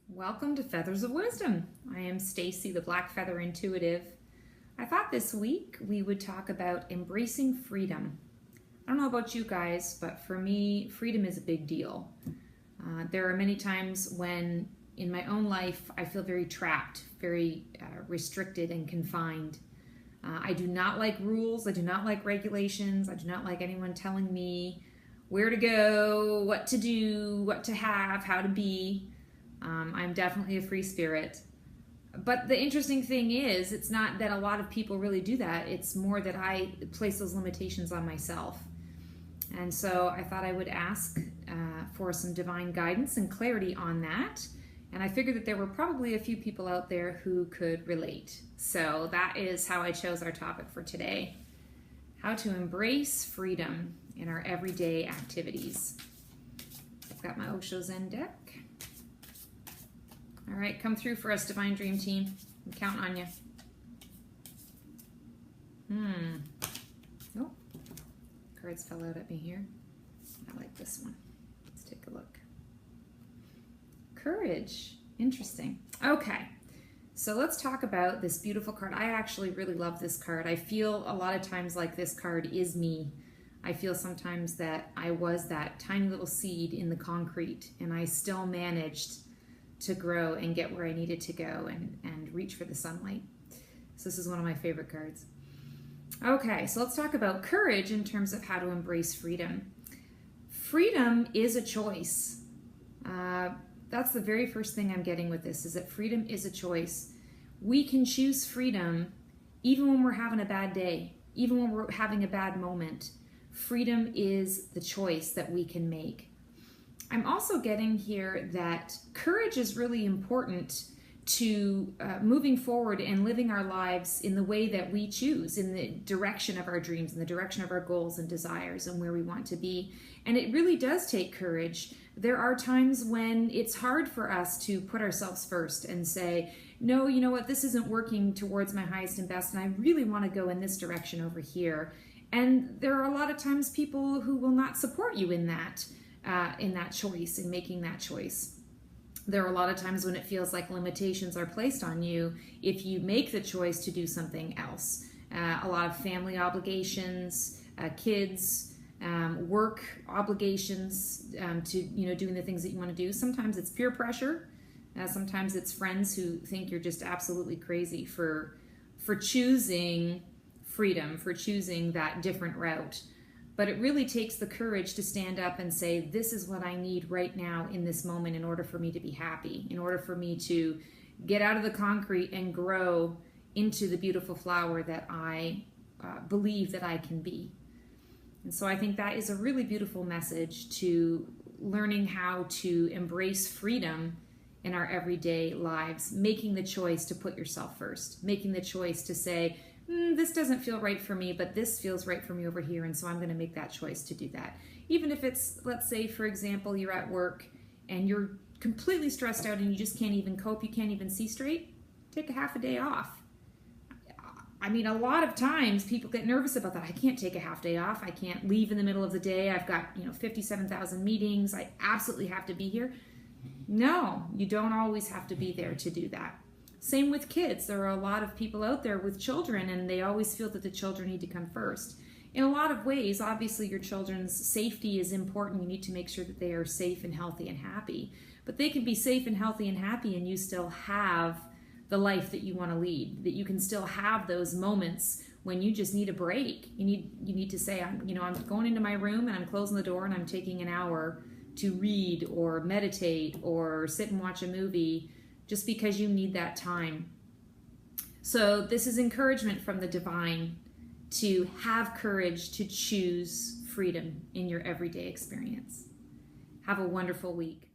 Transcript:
Welcome to Feathers of Wisdom. I am Stacy, the Black Feather Intuitive. I thought this week we would talk about embracing freedom. I don't know about you guys, but for me, freedom is a big deal. There are many times when in my own life I feel very trapped, very restricted and confined. I do not like rules, I do not like regulations, I do not like anyone telling me where to go, what to do, what to have, how to be. I'm definitely a free spirit. But the interesting thing is, it's not that a lot of people really do that. It's more that I place those limitations on myself. And so I thought I would ask for some divine guidance and clarity on that. And I figured that there were probably a few people out there who could relate. So that is how I chose our topic for today. How to embrace freedom in our everyday activities. I've got my Osho Zen deck. All right, come through for us, Divine Dream Team. I'm counting on you. Oh, cards fell out at me here. I like this one. Let's take a look. Courage. Interesting. Okay, so let's talk about this beautiful card. I actually really love this card. I feel a lot of times like this card is me. I feel sometimes that I was that tiny little seed in the concrete, and I still managed to grow and get where I needed to go and reach for the sunlight. So this is one of my favorite cards. Okay, so let's talk about courage in terms of how to embrace freedom. Freedom is a choice. That's the very first thing I'm getting with this, is that freedom is a choice. We can choose freedom even when we're having a bad day, even when we're having a bad moment. Freedom is the choice that we can make. I'm also getting here that courage is really important to moving forward and living our lives in the way that we choose, in the direction of our dreams, in the direction of our goals and desires and where we want to be. And it really does take courage. There are times when it's hard for us to put ourselves first and say, no, you know what, this isn't working towards my highest and best, and I really want to go in this direction over here. And there are a lot of times people who will not support you in that choice, in making that choice. There are a lot of times when it feels like limitations are placed on you if you make the choice to do something else. A lot of family obligations, kids, work obligations, to doing the things that you want to do. Sometimes it's peer pressure. Sometimes it's friends who think you're just absolutely crazy for choosing freedom, for choosing that different route. But it really takes the courage to stand up and say, this is what I need right now in this moment in order for me to be happy, in order for me to get out of the concrete and grow into the beautiful flower that I believe that I can be. And so I think that is a really beautiful message to learning how to embrace freedom in our everyday lives, making the choice to put yourself first, making the choice to say, this doesn't feel right for me, but this feels right for me over here, and so I'm going to make that choice to do that. Even if it's, let's say, for example, you're at work and you're completely stressed out and you just can't even cope, you can't even see straight, take a half a day off. I mean, a lot of times people get nervous about that. I can't take a half day off. I can't leave in the middle of the day. I've got 57,000 meetings. I absolutely have to be here. No, you don't always have to be there to do that. Same with kids. There are a lot of people out there with children, and they always feel that the children need to come first. In a lot of ways, obviously your children's safety is important. You need to make sure that they are safe and healthy and happy. But they can be safe and healthy and happy, and you still have the life that you want to lead, that you can still have those moments when you just need a break. You need to say, I'm going into my room and I'm closing the door and I'm taking an hour to read or meditate or sit and watch a movie, just because you need that time. So this is encouragement from the divine to have courage to choose freedom in your everyday experience. Have a wonderful week.